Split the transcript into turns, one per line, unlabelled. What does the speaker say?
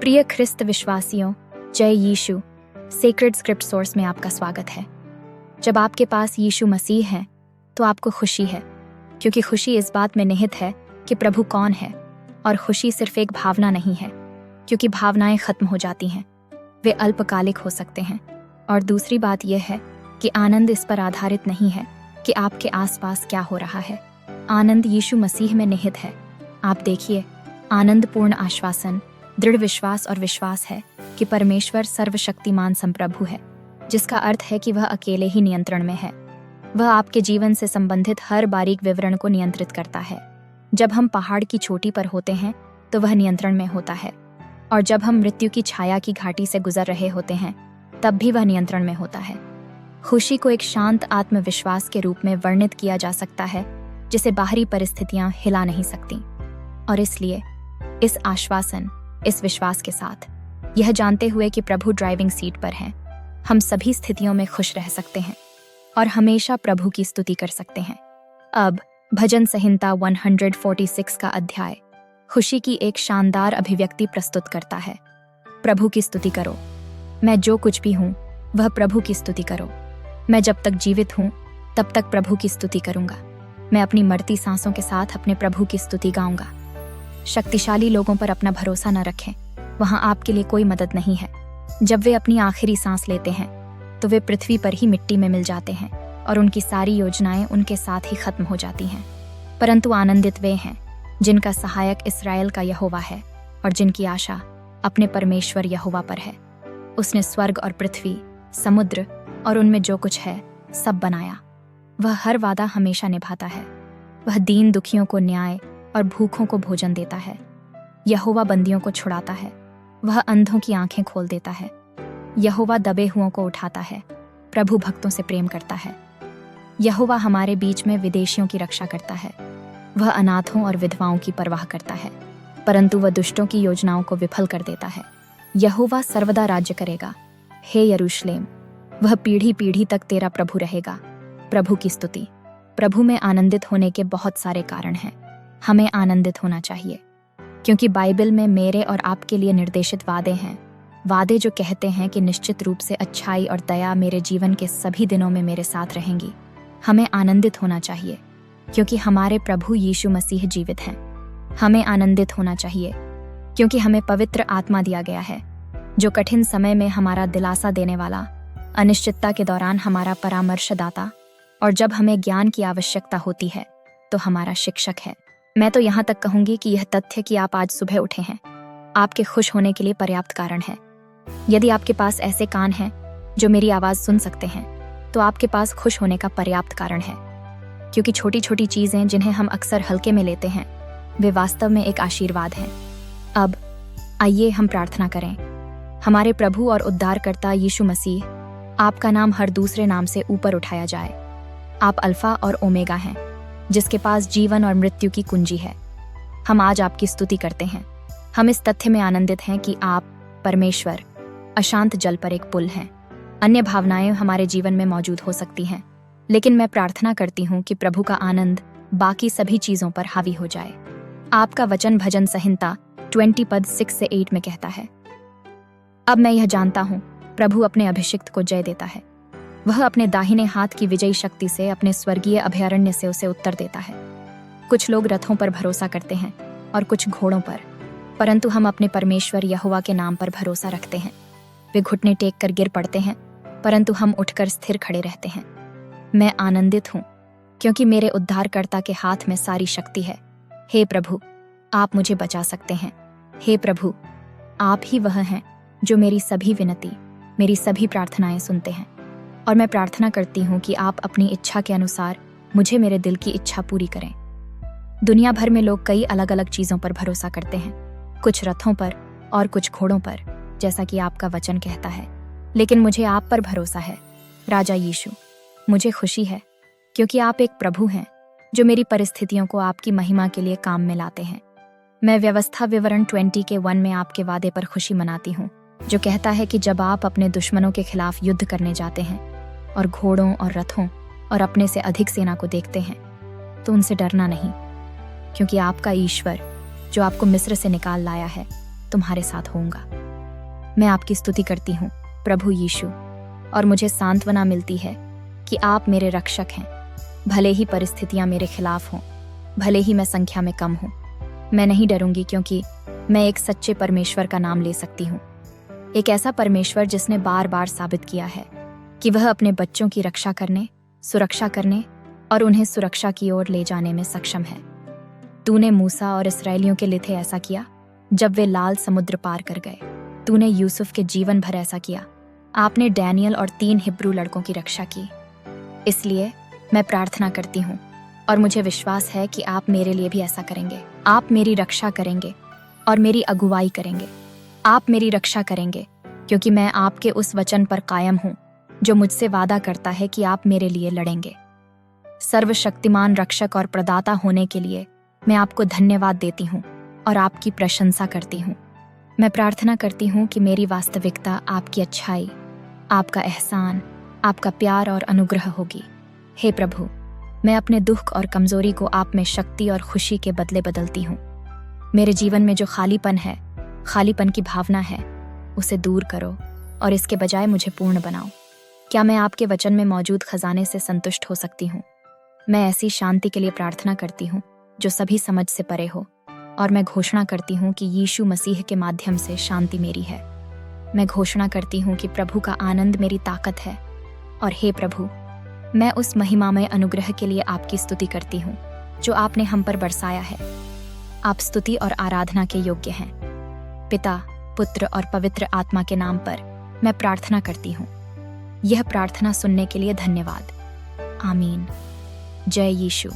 प्रिय ख्रिस्त विश्वासियों, जय यीशु। सेक्रेड स्क्रिप्ट सोर्स में आपका स्वागत है। जब आपके पास यीशु मसीह है तो आपको खुशी है, क्योंकि खुशी इस बात में निहित है कि प्रभु कौन है। और खुशी सिर्फ एक भावना नहीं है, क्योंकि भावनाएं खत्म हो जाती हैं, वे अल्पकालिक हो सकते हैं। और दूसरी बात यह है कि आनंद इस पर आधारित नहीं है कि आपके आसपास क्या हो रहा है। आनंद यीशु मसीह में निहित है। आप देखिए, आनंदपूर्ण आश्वासन, दृढ़ विश्वास और विश्वास है कि परमेश्वर सर्वशक्तिमान संप्रभु है, जिसका अर्थ है कि वह अकेले ही नियंत्रण में है। वह आपके जीवन से संबंधित हर बारीक विवरण को नियंत्रित करता है। जब हम पहाड़ की चोटी पर होते हैं तो वह नियंत्रण में होता है, और जब हम मृत्यु की छाया की घाटी से गुजर रहे होते हैं तब भी वह नियंत्रण में होता है। खुशी को एक शांत आत्मविश्वास के रूप में वर्णित किया जा सकता है, जिसे बाहरी परिस्थितियां हिला नहीं सकती। और इसलिए इस आश्वासन, इस विश्वास के साथ, यह जानते हुए कि प्रभु ड्राइविंग सीट पर हैं, हम सभी स्थितियों में खुश रह सकते हैं और हमेशा प्रभु की स्तुति कर सकते हैं। अब भजन संहिता 146 का अध्याय खुशी की एक शानदार अभिव्यक्ति प्रस्तुत करता है। प्रभु की स्तुति करो। मैं जो कुछ भी हूँ वह प्रभु की स्तुति करो। मैं जब तक जीवित हूँ तब तक प्रभु की स्तुति करूंगा। मैं अपनी मरती सांसों के साथ अपने प्रभु की स्तुति गाऊंगा। शक्तिशाली लोगों पर अपना भरोसा न रखें, वहां आपके लिए कोई मदद नहीं है। जब वे अपनी आखिरी सांस लेते हैं तो वे पृथ्वी पर ही मिट्टी में मिल जाते हैं और उनकी सारी योजनाएं उनके साथ ही खत्म हो जाती हैं। परंतु आनंदित वे हैं जिनका सहायक इस्राएल का यहोवा है और जिनकी आशा अपने परमेश्वर यहोवा पर है। उसने स्वर्ग और पृथ्वी, समुद्र और उनमें जो कुछ है सब बनाया। वह हर वादा हमेशा निभाता है। वह दीन दुखियों को न्याय और भूखों को भोजन देता है। यहोवा बंदियों को छुड़ाता है। वह अंधों की आंखें खोल देता है। यहोवा दबे हुओं को उठाता है। प्रभु भक्तों से प्रेम करता है। यहोवा हमारे बीच में विदेशियों की रक्षा करता है। वह अनाथों और विधवाओं की परवाह करता है, परंतु वह दुष्टों की योजनाओं को विफल कर देता है। यहोवा सर्वदा राज्य करेगा। हे यरूशलेम, वह पीढ़ी पीढ़ी तक तेरा प्रभु रहेगा। प्रभु की स्तुति। प्रभु में आनंदित होने के बहुत सारे कारण हैं। हमें आनंदित होना चाहिए, क्योंकि बाइबल में मेरे और आपके लिए निर्देशित वादे हैं। वादे जो कहते हैं कि निश्चित रूप से अच्छाई और दया मेरे जीवन के सभी दिनों में मेरे साथ रहेंगी। हमें आनंदित होना चाहिए, क्योंकि हमारे प्रभु यीशु मसीह जीवित हैं। हमें आनंदित होना चाहिए, क्योंकि हमें पवित्र आत्मा दिया गया है, जो कठिन समय में हमारा दिलासा देने वाला, अनिश्चितता के दौरान हमारा परामर्शदाता, और जब हमें ज्ञान की आवश्यकता होती है तो हमारा शिक्षक है। मैं तो यहाँ तक कहूंगी कि यह तथ्य कि आप आज सुबह उठे हैं, आपके खुश होने के लिए पर्याप्त कारण है। यदि आपके पास ऐसे कान हैं जो मेरी आवाज सुन सकते हैं, तो आपके पास खुश होने का पर्याप्त कारण है, क्योंकि छोटी छोटी चीजें जिन्हें हम अक्सर हल्के में लेते हैं, वे वास्तव में एक आशीर्वाद हैं। अब आइए हम प्रार्थना करें। हमारे प्रभु और उद्धारकर्ता यीशु मसीह, आपका नाम हर दूसरे नाम से ऊपर उठाया जाए। आप अल्फा और ओमेगा हैं, जिसके पास जीवन और मृत्यु की कुंजी है। हम आज आपकी स्तुति करते हैं। हम इस तथ्य में आनंदित हैं कि आप परमेश्वर अशांत जल पर एक पुल हैं। अन्य भावनाएं हमारे जीवन में मौजूद हो सकती हैं, लेकिन मैं प्रार्थना करती हूँ कि प्रभु का आनंद बाकी सभी चीजों पर हावी हो जाए। आपका वचन भजन संहिता 20 पद 6 से 8 में कहता है, अब मैं यह जानता हूँ, प्रभु अपने अभिषिक्त को जय देता है। वह अपने दाहिने हाथ की विजयी शक्ति से अपने स्वर्गीय अभयारण्य से उसे उत्तर देता है। कुछ लोग रथों पर भरोसा करते हैं और कुछ घोड़ों पर, परंतु हम अपने परमेश्वर यहोवा के नाम पर भरोसा रखते हैं। वे घुटने टेक कर गिर पड़ते हैं, परंतु हम उठकर स्थिर खड़े रहते हैं। मैं आनंदित हूँ, क्योंकि मेरे उद्धारकर्ता के हाथ में सारी शक्ति है। हे प्रभु, आप मुझे बचा सकते हैं। हे प्रभु, आप ही वह हैं जो मेरी सभी विनती, मेरी सभी प्रार्थनाएं सुनते हैं। और मैं प्रार्थना करती हूँ कि आप अपनी इच्छा के अनुसार मुझे मेरे दिल की इच्छा पूरी करें। दुनिया भर में लोग कई अलग अलग चीज़ों पर भरोसा करते हैं, कुछ रथों पर और कुछ घोड़ों पर, जैसा कि आपका वचन कहता है। लेकिन मुझे आप पर भरोसा है, राजा यीशु। मुझे खुशी है, क्योंकि आप एक प्रभु हैं जो मेरी परिस्थितियों को आपकी महिमा के लिए काम में लाते हैं। मैं व्यवस्था विवरण 20 के 1 में आपके वादे पर खुशी मनाती हूँ, जो कहता है कि जब आप अपने दुश्मनों के खिलाफ युद्ध करने जाते हैं और घोड़ों और रथों और अपने से अधिक सेना को देखते हैं, तो उनसे डरना नहीं, क्योंकि आपका ईश्वर जो आपको मिस्र से निकाल लाया है, तुम्हारे साथ होऊंगा। मैं आपकी स्तुति करती हूँ प्रभु यीशु, और मुझे सांत्वना मिलती है कि आप मेरे रक्षक हैं। भले ही परिस्थितियां मेरे खिलाफ हों, भले ही मैं संख्या में कम हूँ, मैं नहीं डरूंगी, क्योंकि मैं एक सच्चे परमेश्वर का नाम ले सकती हूँ। एक ऐसा परमेश्वर जिसने बार बार साबित किया है कि वह अपने बच्चों की रक्षा करने, सुरक्षा करने और उन्हें सुरक्षा की ओर ले जाने में सक्षम है। तूने मूसा और इस्राएलियों के लिए ऐसा किया जब वे लाल समुद्र पार कर गए। तूने यूसुफ के जीवन भर ऐसा किया। आपने डैनियल और 3 हिब्रू लड़कों की रक्षा की। इसलिए मैं प्रार्थना करती हूँ और मुझे विश्वास है कि आप मेरे लिए भी ऐसा करेंगे। आप मेरी रक्षा करेंगे और मेरी अगुवाई करेंगे। आप मेरी रक्षा करेंगे क्योंकि मैं आपके उस वचन पर कायम हूँ जो मुझसे वादा करता है कि आप मेरे लिए लड़ेंगे। सर्वशक्तिमान रक्षक और प्रदाता होने के लिए मैं आपको धन्यवाद देती हूँ और आपकी प्रशंसा करती हूँ। मैं प्रार्थना करती हूँ कि मेरी वास्तविकता आपकी अच्छाई, आपका एहसान, आपका प्यार और अनुग्रह होगी। हे प्रभु, मैं अपने दुख और कमजोरी को आप में शक्ति और खुशी के बदले बदलती हूँ। मेरे जीवन में जो खालीपन की भावना है, उसे दूर करो और इसके बजाय मुझे पूर्ण बनाओ। क्या मैं आपके वचन में मौजूद खजाने से संतुष्ट हो सकती हूँ? मैं ऐसी शांति के लिए प्रार्थना करती हूँ जो सभी समझ से परे हो, और मैं घोषणा करती हूँ कि यीशु मसीह के माध्यम से शांति मेरी है। मैं घोषणा करती हूँ कि प्रभु का आनंद मेरी ताकत है। और हे प्रभु, मैं उस महिमामय अनुग्रह के लिए आपकी स्तुति करती हूँ जो आपने हम पर बरसाया है। आप स्तुति और आराधना के योग्य हैं। पिता, पुत्र और पवित्र आत्मा के नाम पर मैं प्रार्थना करती हूँ। यह प्रार्थना सुनने के लिए धन्यवाद। आमीन। जय यीशु।